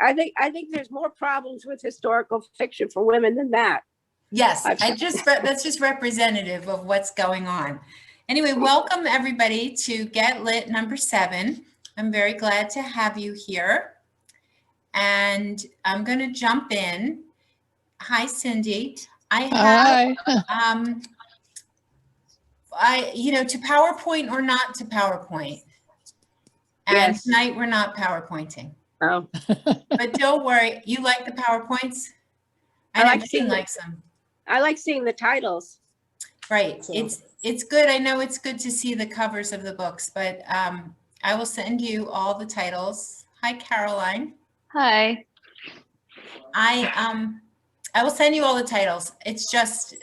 I think there's more problems with historical fiction for women than that. Yes, that's just representative of what's going on. Anyway, welcome everybody to Get Lit number 7. I'm very glad to have you here. And I'm going to jump in. Hi, Cindy. I have, to PowerPoint or not to PowerPoint. And Yes. tonight we're not PowerPointing. Oh, But don't worry, you like the PowerPoints? I like know seeing Jean likes them. I like seeing the titles. Right. It's good. I know it's good to see the covers of the books, but I will send you all the titles. Hi, Caroline. Hi. I will send you all the titles. It's just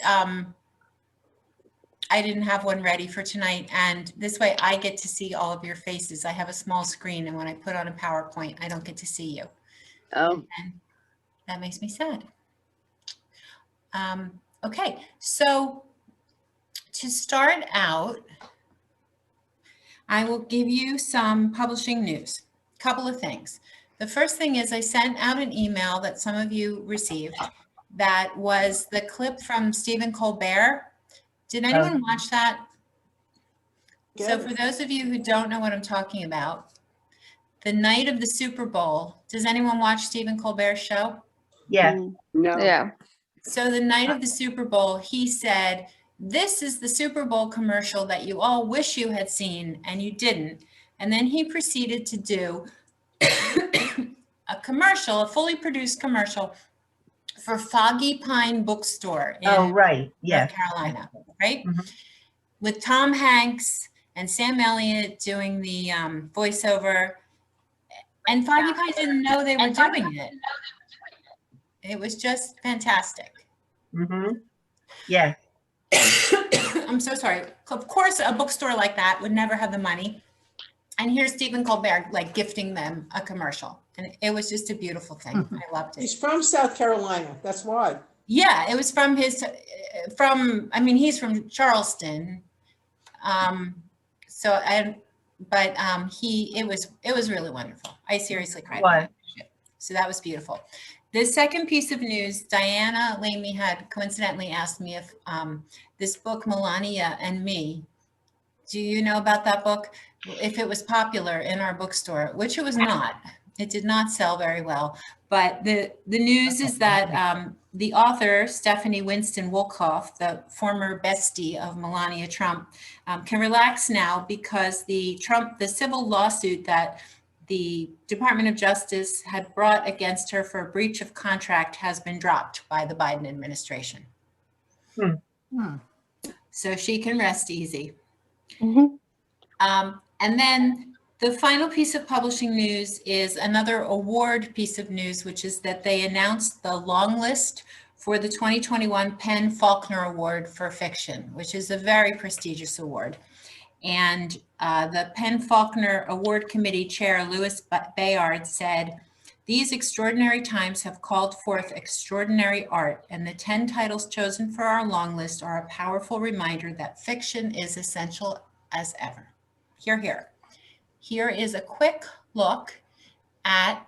I didn't have one ready for tonight, and this way I get to see all of your faces. I have a small screen, and when I put on a PowerPoint, I don't get to see you. Oh, And that makes me sad. Okay, so to start out, I will give you some publishing news. A couple of things. The first thing is I sent out an email that some of you received that was the clip from Stephen Colbert. Did anyone watch that? So for those of you who don't know what I'm talking about, the night of the Super Bowl, does anyone watch Stephen Colbert's show? Yeah. no. Yeah. So the night of the Super Bowl, he said, "This is the Super Bowl commercial that you all wish you had seen and you didn't." And then he proceeded to do a commercial, a fully produced commercial for Foggy Pine Bookstore in Right. North Yes. Carolina, right? Mhm. With Tom Hanks and Sam Elliott doing the voiceover. And Foggy Pine didn't know they were doing it. It was just fantastic. Mm-hmm. Yeah. I'm so sorry. Of course, a bookstore like that would never have the money. And here's Stephen Colbert like gifting them a commercial. And it was just a beautiful thing. I loved it. He's from South Carolina. That's why. Yeah, it was from he's from Charleston. It was really wonderful. I seriously cried. What? So that was beautiful. The second piece of news, Diana Lamy had coincidentally asked me if this book, Melania and Me, do you know about that book? If it was popular in our bookstore, which it was not. It did not sell very well. But the news is that the author, Stephanie Winston Wolkoff, the former bestie of Melania Trump, can relax now because the civil lawsuit that the Department of Justice had brought against her for a breach of contract has been dropped by the Biden administration. So she can rest easy. Mm-hmm. And then the final piece of publishing news is another award piece of news, which is that they announced the long list for the 2021 Penn Faulkner Award for Fiction, which is a very prestigious award. And the Penn Faulkner Award Committee Chair, Louis Bayard, said, "These extraordinary times have called forth extraordinary art, and the 10 titles chosen for our long list are a powerful reminder that fiction is essential as ever." Hear, hear. Here is a quick look at,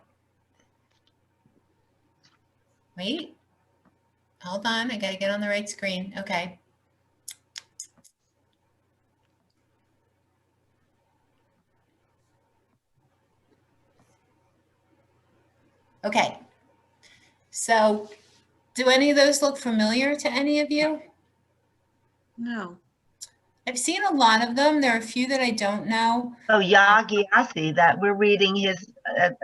wait, hold on, I gotta get on the right screen. Okay. Okay, so do any of those look familiar to any of you? No. I've seen a lot of them. There are a few that I don't know. Oh, Yagi, that we're reading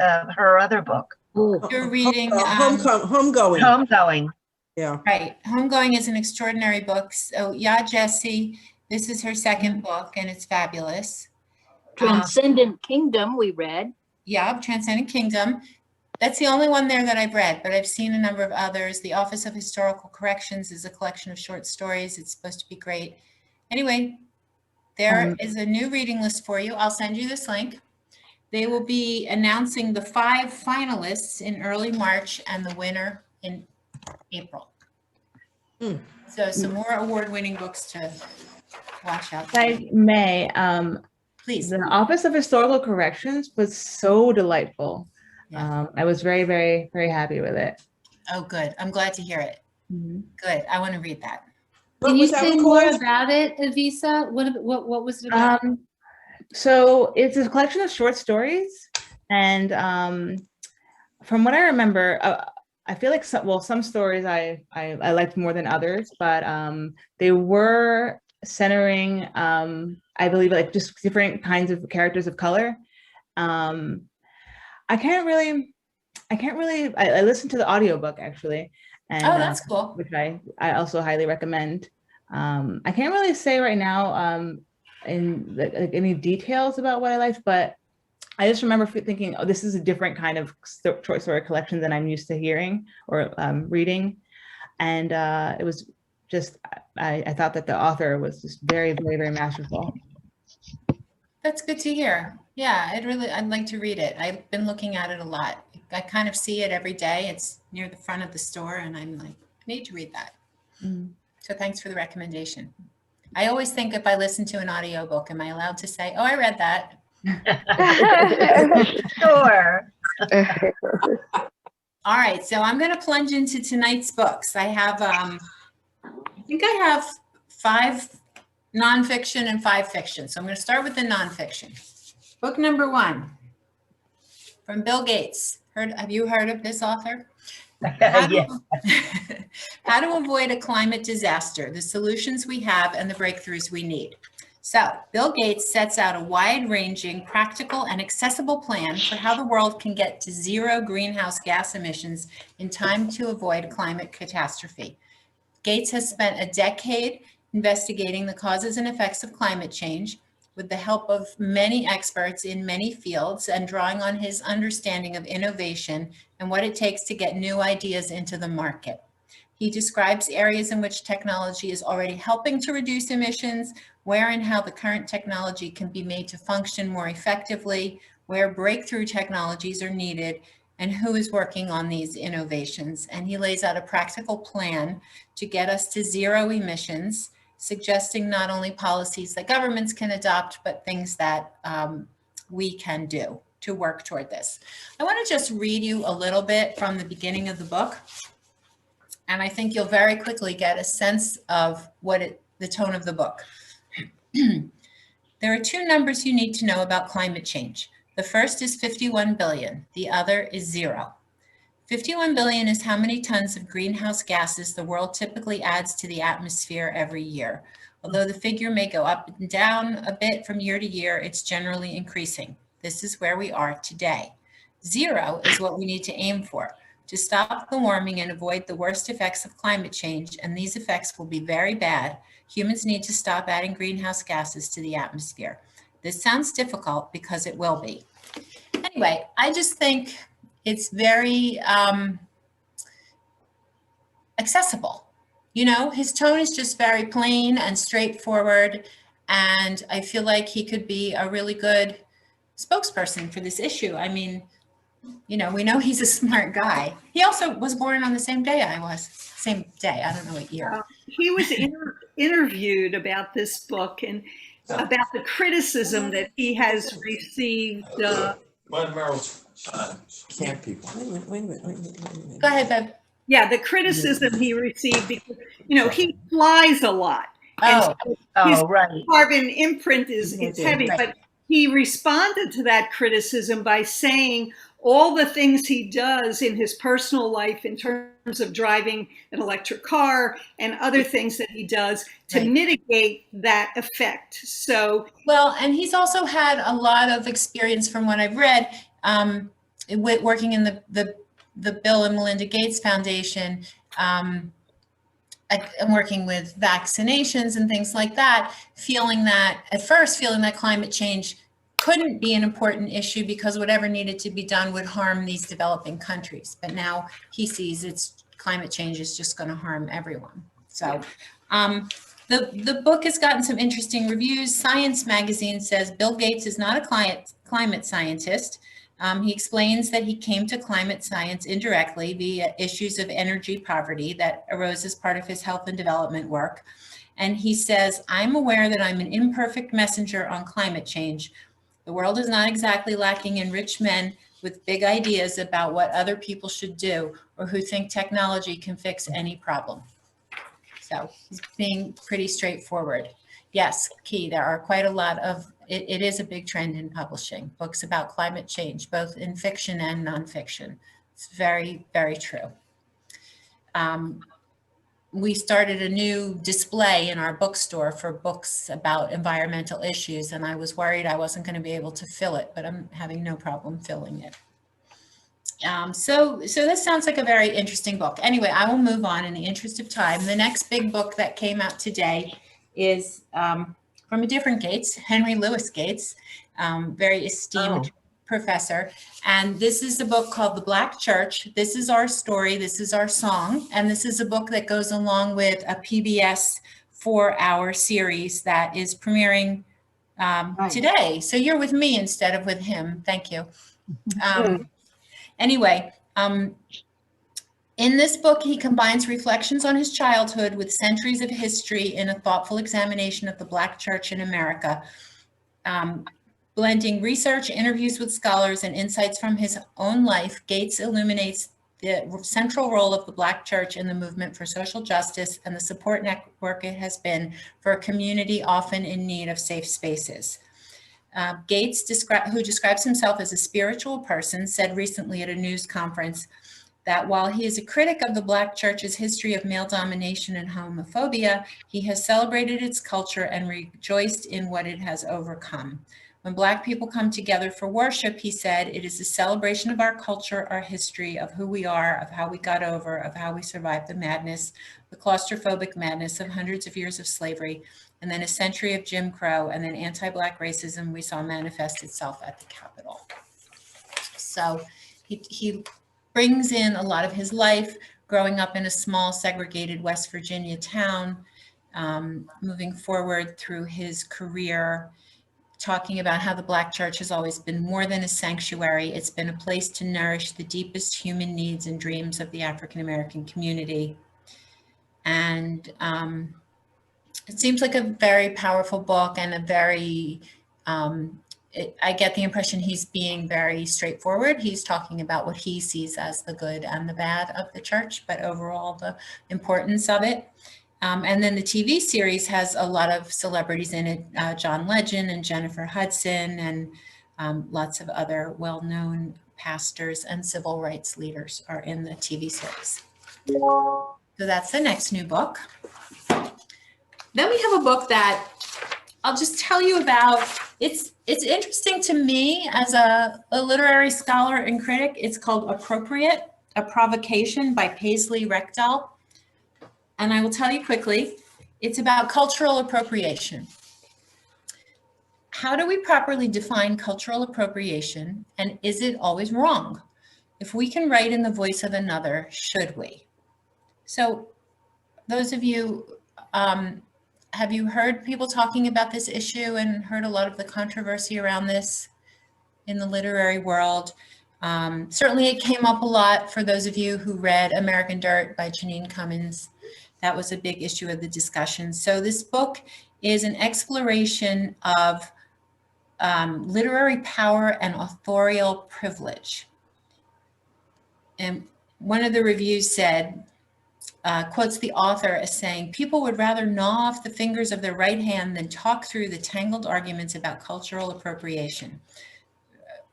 her other book. You're reading Homegoing. Homegoing. Yeah. Right. Homegoing is an extraordinary book. So Jessie, this is her second book and it's fabulous. Transcendent Kingdom we read. Yeah, Transcendent Kingdom. That's the only one there that I've read, but I've seen a number of others. The Office of Historical Corrections is a collection of short stories. It's supposed to be great. Anyway, there is a new reading list for you. I'll send you this link. They will be announcing the 5 finalists in early March and the winner in April. So some more award-winning books to watch out for. I may. Please. The Office of Historical Corrections was so delightful. Yeah. I was very, very, very happy with it. Oh, good. I'm glad to hear it. Good. I want to read that. What Can you was that say one more called? about it, Avisa? What was it about? So it's a collection of short stories, and from what I remember, I feel like some stories I liked more than others, but they were centering, I believe, like just different kinds of characters of color. I listened to the audiobook actually, and Oh, that's cool. which I also highly recommend. I can't really say right now in like any details about what I liked, but I just remember thinking, oh, this is a different kind of short story collection than I'm used to hearing or reading. And it was just, I thought that the author was just very, very, very masterful. That's good to hear. Yeah, I'd like to read it. I've been looking at it a lot. I kind of see it every day. It's near the front of the store and I'm like, I need to read that. So thanks for the recommendation. I always think if I listen to an audiobook, am I allowed to say, oh, I read that? Sure. All right, so I'm going to plunge into tonight's books. I have, I think I have 5 nonfiction and 5 fiction. So I'm going to start with the nonfiction. Book number 1 from Bill Gates. Have you heard of this author? Yes. How to avoid a climate disaster, the solutions we have and the breakthroughs we need. So Bill Gates sets out a wide-ranging, practical, and accessible plan for how the world can get to 0 greenhouse gas emissions in time to avoid climate catastrophe. Gates has spent a decade investigating the causes and effects of climate change with the help of many experts in many fields and drawing on his understanding of innovation and what it takes to get new ideas into the market. He describes areas in which technology is already helping to reduce emissions, where and how the current technology can be made to function more effectively, where breakthrough technologies are needed, and who is working on these innovations. And he lays out a practical plan to get us to 0 emissions, suggesting not only policies that governments can adopt, but things that we can do to work toward this. I want to just read you a little bit from the beginning of the book. And I think you'll very quickly get a sense of the tone of the book. There are 2 numbers you need to know about climate change. The first is 51 billion. The other is 0. 51 billion is how many tons of greenhouse gases the world typically adds to the atmosphere every year. Although the figure may go up and down a bit from year to year, it's generally increasing. This is where we are today. 0 is what we need to aim for, to stop the warming and avoid the worst effects of climate change, and these effects will be very bad. Humans need to stop adding greenhouse gases to the atmosphere. This sounds difficult because it will be. Anyway, I just think it's very accessible. You know, his tone is just very plain and straightforward, and I feel like he could be a really good spokesperson for this issue. I mean, you know, we know he's a smart guy. He also was born on the same day I was. Same day, I don't know what year. He was interviewed about this book and about the criticism that he has received. Camp people. Wait a minute. Go ahead, Bev. Yeah, the criticism he received because, you know, he flies a lot. Oh, His right. carbon imprint is heavy, Right. but he responded to that criticism by saying all the things he does in his personal life in terms of driving an electric car and other things that he does to Right. mitigate that effect. So, well, and he's also had a lot of experience from what I've read, with working in the Bill and Melinda Gates Foundation, I'm working with vaccinations and things like that, feeling that climate change couldn't be an important issue because whatever needed to be done would harm these developing countries. But now he sees climate change is just going to harm everyone. So the book has gotten some interesting reviews. Science magazine says Bill Gates is not a climate scientist. He explains that he came to climate science indirectly via issues of energy poverty that arose as part of his health and development work. And he says, I'm aware that I'm an imperfect messenger on climate change. The world is not exactly lacking in rich men with big ideas about what other people should do or who think technology can fix any problem. So he's being pretty straightforward. Yes, Key, there are quite a lot of, it is a big trend in publishing, books about climate change, both in fiction and nonfiction. It's very, very true. We started a new display in our bookstore for books about environmental issues, and I was worried I wasn't going to be able to fill it, but I'm having no problem filling it. So this sounds like a very interesting book. Anyway, I will move on in the interest of time. The next big book that came out today is from a different Gates, Henry Louis Gates, very esteemed professor. And this is a book called The Black Church. This is our story. This is our song. And this is a book that goes along with a PBS 4-hour series that is premiering today. So you're with me instead of with him. Thank you. Anyway, in this book, he combines reflections on his childhood with centuries of history in a thoughtful examination of the Black Church in America. Blending research, interviews with scholars, and insights from his own life, Gates illuminates the central role of the Black Church in the movement for social justice and the support network it has been for a community often in need of safe spaces. Gates, who describes himself as a spiritual person, said recently at a news conference that while he is a critic of the Black Church's history of male domination and homophobia, he has celebrated its culture and rejoiced in what it has overcome. When Black people come together for worship, he said, it is a celebration of our culture, our history, of who we are, of how we got over, of how we survived the madness, the claustrophobic madness of hundreds of years of slavery, and then a century of Jim Crow, and then anti-Black racism we saw manifest itself at the Capitol. So he brings in a lot of his life, growing up in a small segregated West Virginia town, moving forward through his career, talking about how the Black Church has always been more than a sanctuary. It's been a place to nourish the deepest human needs and dreams of the African American community. And it seems like a very powerful book and a very, I get the impression he's being very straightforward. He's talking about what he sees as the good and the bad of the church, but overall the importance of it. And then the TV series has a lot of celebrities in it, John Legend and Jennifer Hudson, and lots of other well-known pastors and civil rights leaders are in the TV series. So that's the next new book. Then we have a book that I'll just tell you about. It's interesting to me as a literary scholar and critic. It's called Appropriate, A Provocation by Paisley Rechtel. And I will tell you quickly, it's about cultural appropriation. How do we properly define cultural appropriation, and is it always wrong? If we can write in the voice of another, should we? So those of you, have you heard people talking about this issue and heard a lot of the controversy around this in the literary world? Certainly it came up a lot for those of you who read American Dirt by Janine Cummins. That was a big issue of the discussion. So this book is an exploration of literary power and authorial privilege. And one of the reviews said, quotes the author as saying, people would rather gnaw off the fingers of their right hand than talk through the tangled arguments about cultural appropriation.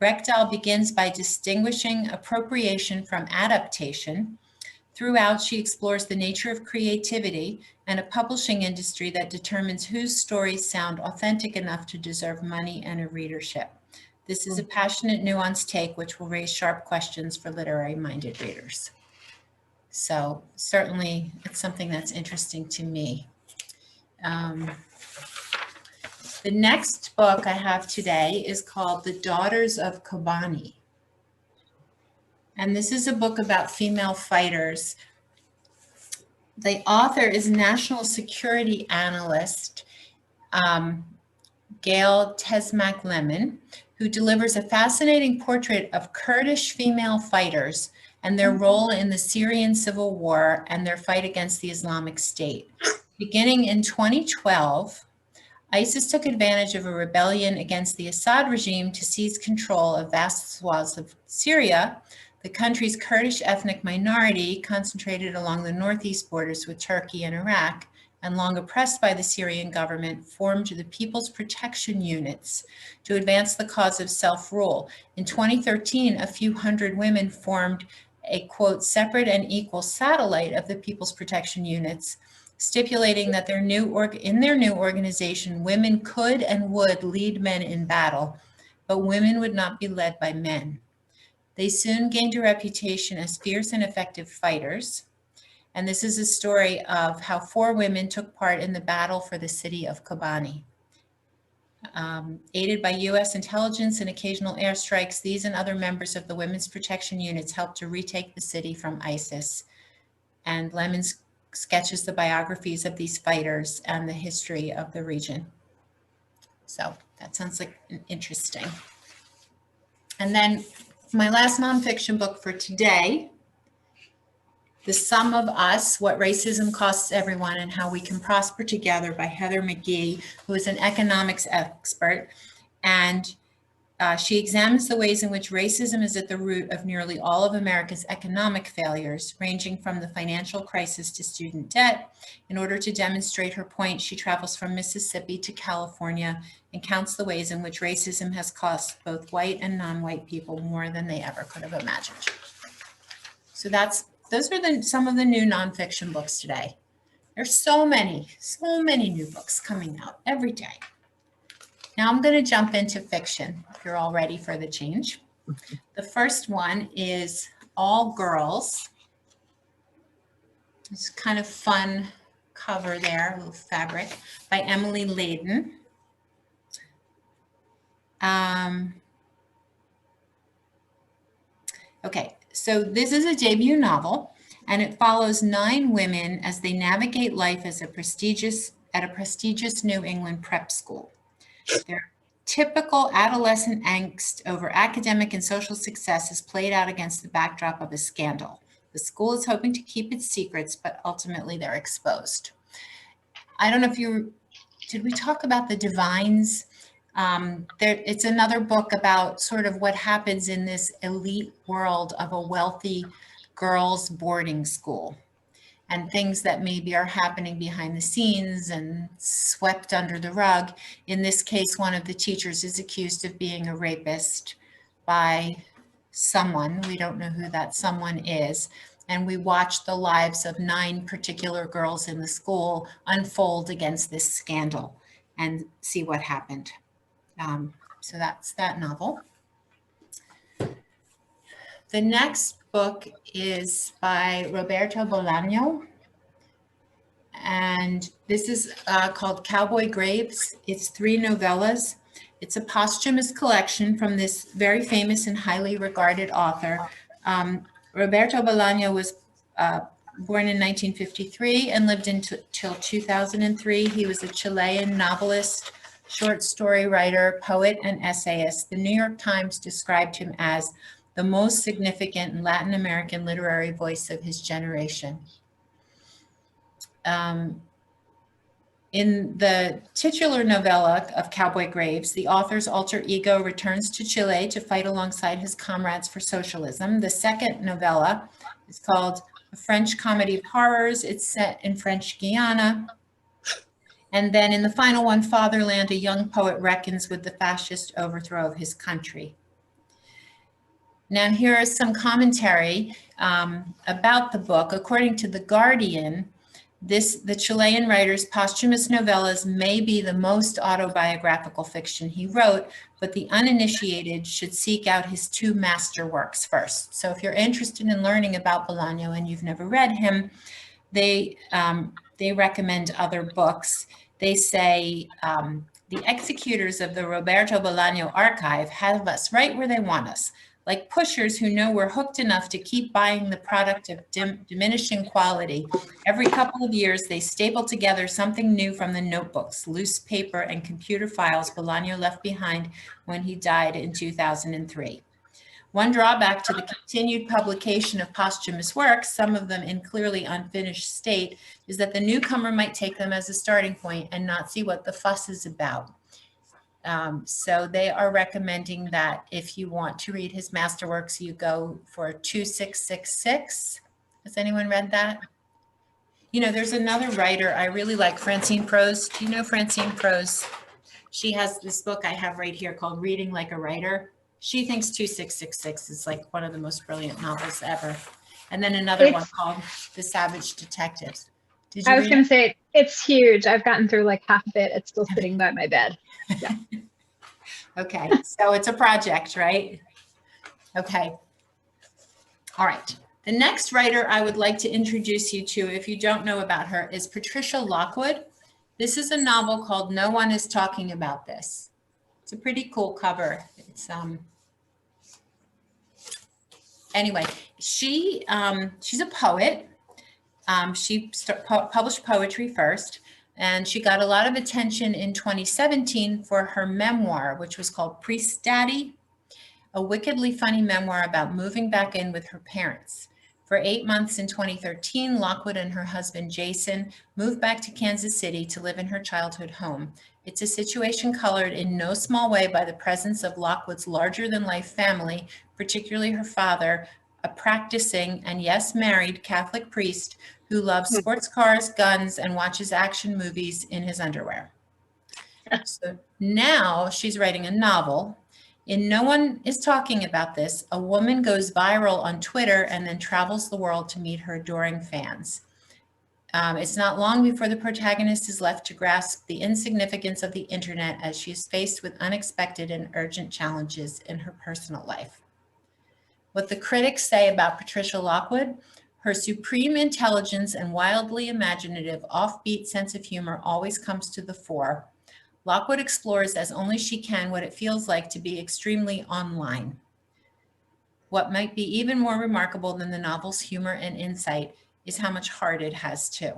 Rechtel begins by distinguishing appropriation from adaptation. Throughout, she explores the nature of creativity and a publishing industry that determines whose stories sound authentic enough to deserve money and a readership. This is a passionate, nuanced take which will raise sharp questions for literary-minded readers. So certainly it's something that's interesting to me. The next book I have today is called The Daughters of Kobani. And this is a book about female fighters. The author is national security analyst Gail Tesmac-Lemon, who delivers a fascinating portrait of Kurdish female fighters and their role in the Syrian civil war and their fight against the Islamic State. Beginning in 2012, ISIS took advantage of a rebellion against the Assad regime to seize control of vast swaths of Syria. The country's Kurdish ethnic minority, concentrated along the northeast borders with Turkey and Iraq, and long oppressed by the Syrian government, formed the People's Protection Units to advance the cause of self-rule. In 2013, a few hundred women formed a, quote, separate and equal satellite of the People's Protection Units, stipulating that in their new organization, women could and would lead men in battle, but women would not be led by men. They soon gained a reputation as fierce and effective fighters. And this is a story of how 4 women took part in the battle for the city of Kobani. Aided by US intelligence and occasional airstrikes, these and other members of the Women's Protection Units helped to retake the city from ISIS. And Lemon sketches the biographies of these fighters and the history of the region. So that sounds like interesting. And then my last nonfiction book for today, The Sum of Us, What Racism Costs Everyone and How We Can Prosper Together by Heather McGee, who is an economics expert. And she examines the ways in which racism is at the root of nearly all of America's economic failures, ranging from the financial crisis to student debt. In order to demonstrate her point, she travels from Mississippi to California and counts the ways in which racism has cost both white and non-white people more than they ever could have imagined. So those are some of the new nonfiction books today. There's so many new books coming out every day. Now I'm going to jump into fiction, if you're all ready for the change. The first one is All Girls. It's kind of fun cover there, a little fabric, by Emily Layden. Okay, so this is a debut novel, and it follows 9 women as they navigate life as at a prestigious New England prep school. Their typical adolescent angst over academic and social success is played out against the backdrop of a scandal. The school is hoping to keep its secrets, but ultimately they're exposed. I don't know if did we talk about The Divines? It's another book about sort of what happens in this elite world of a wealthy girls' boarding school, and things that maybe are happening behind the scenes and swept under the rug. In this case, one of the teachers is accused of being a rapist by someone. We don't know who that someone is. And we watch the lives of 9 particular girls in the school unfold against this scandal and see what happened. So that's that novel. The next book is by Roberto Bolaño, and this is called Cowboy Graves. It's 3 novellas. It's a posthumous collection from this very famous and highly regarded author. Roberto Bolaño was born in 1953 and lived until 2003. He was a Chilean novelist, short story writer, poet, and essayist. The New York Times described him as the most significant Latin American literary voice of his generation. In the titular novella of Cowboy Graves, the author's alter ego returns to Chile to fight alongside his comrades for socialism. The second novella is called A French Comedy of Horrors. It's set in French Guiana. And then in the final one, Fatherland, a young poet reckons with the fascist overthrow of his country. Now, here is some commentary about the book. According to The Guardian, the Chilean writer's posthumous novellas may be the most autobiographical fiction he wrote, but the uninitiated should seek out his 2 masterworks first. So if you're interested in learning about Bolaño and you've never read him, they recommend other books. They say, the executors of the Roberto Bolaño archive have us right where they want us, like pushers who know we're hooked enough to keep buying the product of diminishing quality. Every couple of years, they staple together something new from the notebooks, loose paper, and computer files Bolaño left behind when he died in 2003. One drawback to the continued publication of posthumous works, some of them in clearly unfinished state, is that the newcomer might take them as a starting point and not see what the fuss is about. So they are recommending that if you want to read his masterworks, you go for 2666. Has anyone read that? You know, there's another writer I really like, Francine Prose. Do you know Francine Prose? She has this book I have right here called Reading Like a Writer. She thinks 2666 is like one of the most brilliant novels ever. And then another one called The Savage Detectives. Did you I was read going it? to say, it's huge. I've gotten through like half of it. It's still sitting by my bed. Yeah. Okay, so it's a project, right? Okay. All right. The next writer I would like to introduce you to, if you don't know about her, is Patricia Lockwood. This is a novel called No One Is Talking About This. It's a pretty cool cover. It's anyway, she's a poet. She published poetry first, and she got a lot of attention in 2017 for her memoir, which was called Priest Daddy, a wickedly funny memoir about moving back in with her parents. For 8 months in 2013, Lockwood and her husband, Jason, moved back to Kansas City to live in her childhood home. It's a situation colored in no small way by the presence of Lockwood's larger-than-life family, particularly her father, a practicing and yes, married Catholic priest who loves sports cars, guns, and watches action movies in his underwear. So now she's writing a novel. In No One Is Talking About This, a woman goes viral on Twitter and then travels the world to meet her adoring fans. It's not long before the protagonist is left to grasp the insignificance of the internet as she is faced with unexpected and urgent challenges in her personal life. What the critics say about Patricia Lockwood: her supreme intelligence and wildly imaginative, offbeat sense of humor always comes to the fore. Lockwood explores as only she can what it feels like to be extremely online. What might be even more remarkable than the novel's humor and insight is how much heart it has too.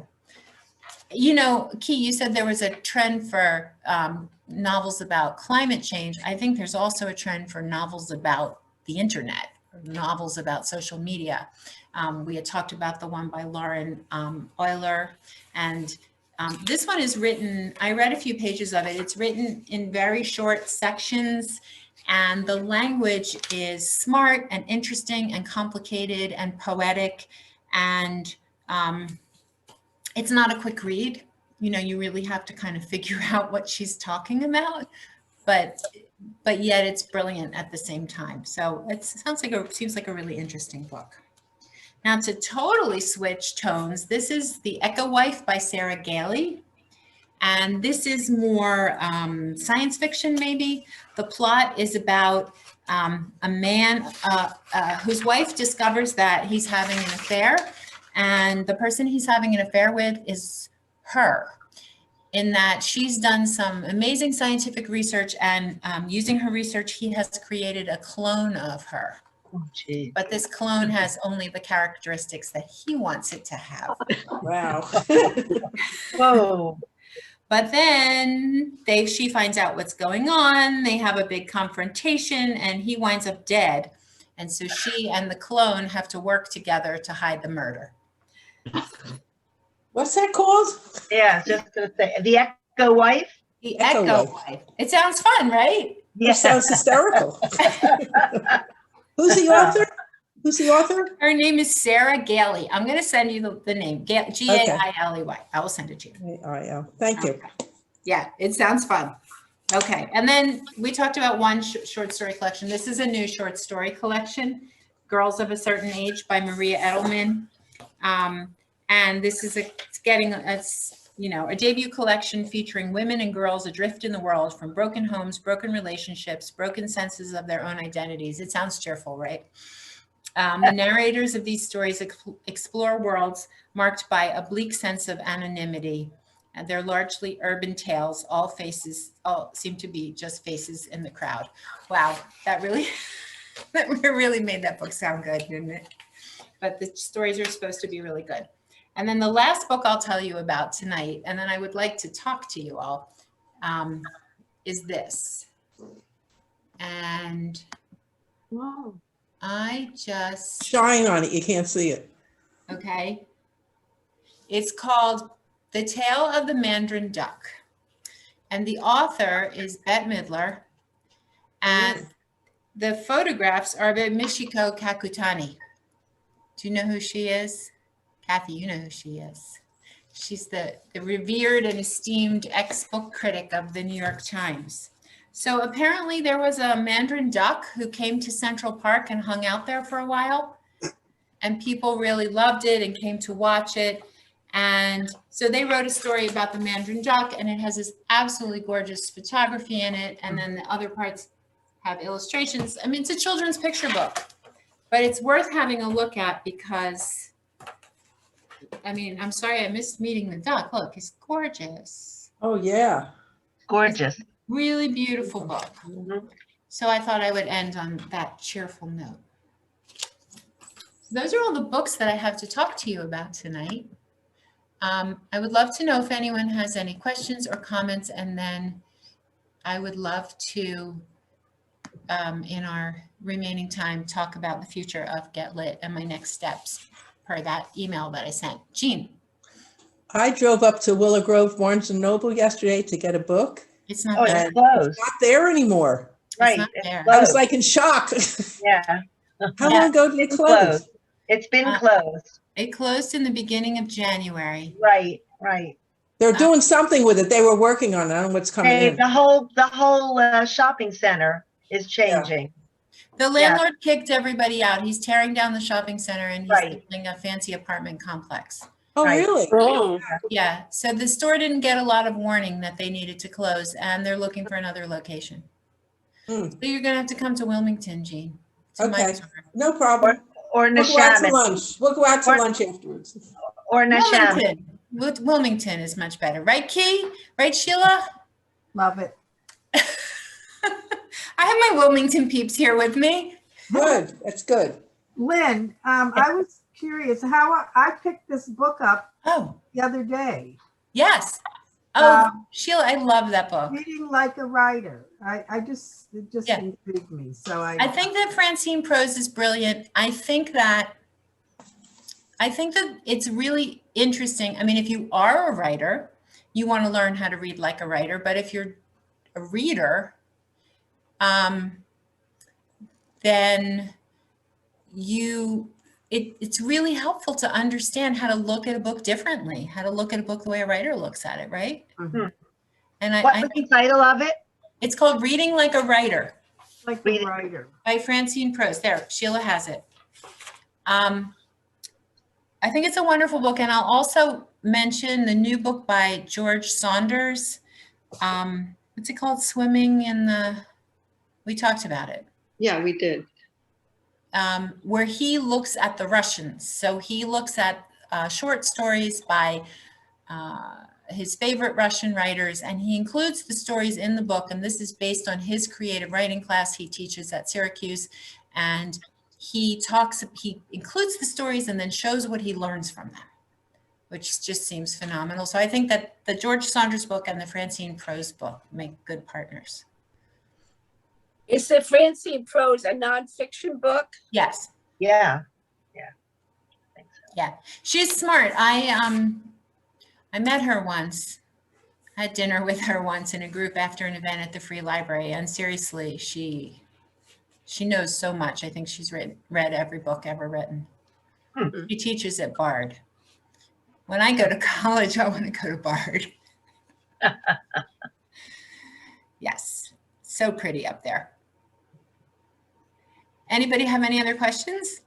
You know, Key, you said there was a trend for novels about climate change. I think there's also a trend for novels about the internet, or novels about social media. We had talked about the one by Lauren Euler, and this one is written, I read a few pages of it. It's written in very short sections, and the language is smart and interesting and complicated and poetic, and it's not a quick read. You know, you really have to kind of figure out what she's talking about, but yet it's brilliant at the same time. So it seems like a really interesting book. Now, to totally switch tones, this is The Echo Wife by Sarah Gailey. And this is more science fiction, maybe. The plot is about a man whose wife discovers that he's having an affair, and the person he's having an affair with is her, in that she's done some amazing scientific research, and using her research, he has created a clone of her. Oh, gee. But this clone has only the characteristics that he wants it to have. Wow. Whoa. But then she finds out what's going on. They have a big confrontation, and he winds up dead. And so she and the clone have to work together to hide the murder. What's that called? Yeah, just gonna say The Echo Wife. The Echo Echo Wife. Wife. It sounds fun, right? That sounds hysterical. Who's the author? Who's the author? Her name is Sarah Gailey. I'm going to send you the name, Gailey. I will send it to you. All right, thank you. Okay. Yeah, it sounds fun. Okay, and then we talked about one short story collection. This is a new short story collection, Girls of a Certain Age by Maria Edelman. And this is getting a debut collection featuring women and girls adrift in the world from broken homes, broken relationships, broken senses of their own identities. It sounds cheerful, right? The narrators of these stories explore worlds marked by a bleak sense of anonymity, and they're largely urban tales. All seem to be just faces in the crowd. Wow, that really made that book sound good, didn't it? But the stories are supposed to be really good. And then the last book I'll tell you about tonight, and then I would like to talk to you all, is this. And Wow. I just, Shine on it. You can't see it. okay. It's called The Tale of the Mandarin Duck. And the author is Bette Midler. And the photographs are by Michiko Kakutani. Do you know who she is? Kathy, you know who she is. She's the revered and esteemed ex-book critic of the New York Times. So apparently there was a Mandarin duck who came to Central Park and hung out there for a while. And people really loved it and came to watch it. And so they wrote a story about the Mandarin duck, and it has this absolutely gorgeous photography in it. And then the other parts have illustrations. I mean, it's a children's picture book, but it's worth having a look at because, I mean, I'm sorry I missed meeting the duck. Look, it's gorgeous. Oh, yeah. Gorgeous. Really beautiful book. Mhm. So I thought I would end on that cheerful note. So those are all the books that I have to talk to you about tonight. I would love to know if anyone has any questions or comments, and then I would love to, in our remaining time, talk about the future of Get Lit and my next steps per that email that I sent. Jean, I drove up to Willow Grove, Barnes and Noble yesterday to get a book. it's not Oh, there. it's closed. Not there anymore. Right. not it's there. I was closed. like in shock. Yeah. How long ago did it It's close? closed. It's been closed. It closed in the beginning of January. Right, right. They're doing something with it. They were working on it. I don't know what's coming Hey, in. the whole shopping center is changing. The landlord kicked everybody out. He's tearing down the shopping center and he's Right. building a fancy apartment complex. Oh, Right. really? Oh, Yeah, so the store didn't get a lot of warning that they needed to close, and they're looking for another location. Hmm. So you're gonna have to come to Wilmington, Jean. to my Okay. store. No problem. Or We'll go out to Neshaminy. lunch. We'll go out to Or- lunch afterwards. Or Neshaminy. Wilmington. Wilmington is much better, right, Key? Right, Sheila? Love it. I have my Wilmington peeps here with me. Good. That's good. Lynn, I was curious how I picked this book up Oh, the other day, yes. Oh, Um, Sheila, I love that book. reading like a writer. It just Yeah. intrigued me. So I think that Francine Prose is brilliant. I think that it's really interesting. I mean, if you are a writer, you want to learn how to read like a writer, but if you're a reader, then it's really helpful to understand how to look at a book differently, how to look at a book the way a writer looks at it, right? Mhm. And What was the title of it? it's called Reading Like a Writer like read a it. writer. by Francine Prose. There, Sheila has it. I think it's a wonderful book, and I'll also mention the new book by George Saunders. What's it called? Swimming in the. We talked about it. Yeah, we did. Where he looks at the Russians. So he looks at short stories by his favorite Russian writers, and he includes the stories in the book. And this is based on his creative writing class he teaches at Syracuse. And he includes the stories and then shows what he learns from them, which just seems phenomenal. So I think that the George Saunders book and the Francine Prose book make good partners. is the Francine Prose a nonfiction book? Yes. Yeah. I think so. Yeah, she's smart. I met her once. I had dinner with her once in a group after an event at the Free Library, and seriously, she knows so much. I think she's read every book ever written. She teaches at Bard. When I go to college, I want to go to Bard. Yes, so pretty up there. Anybody have any other questions?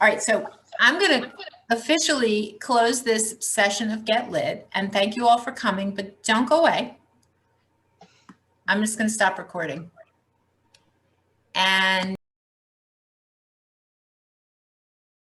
All right, so I'm going to officially close this session of Get Lit, and thank you all for coming, but don't go away. I'm just going to stop recording. And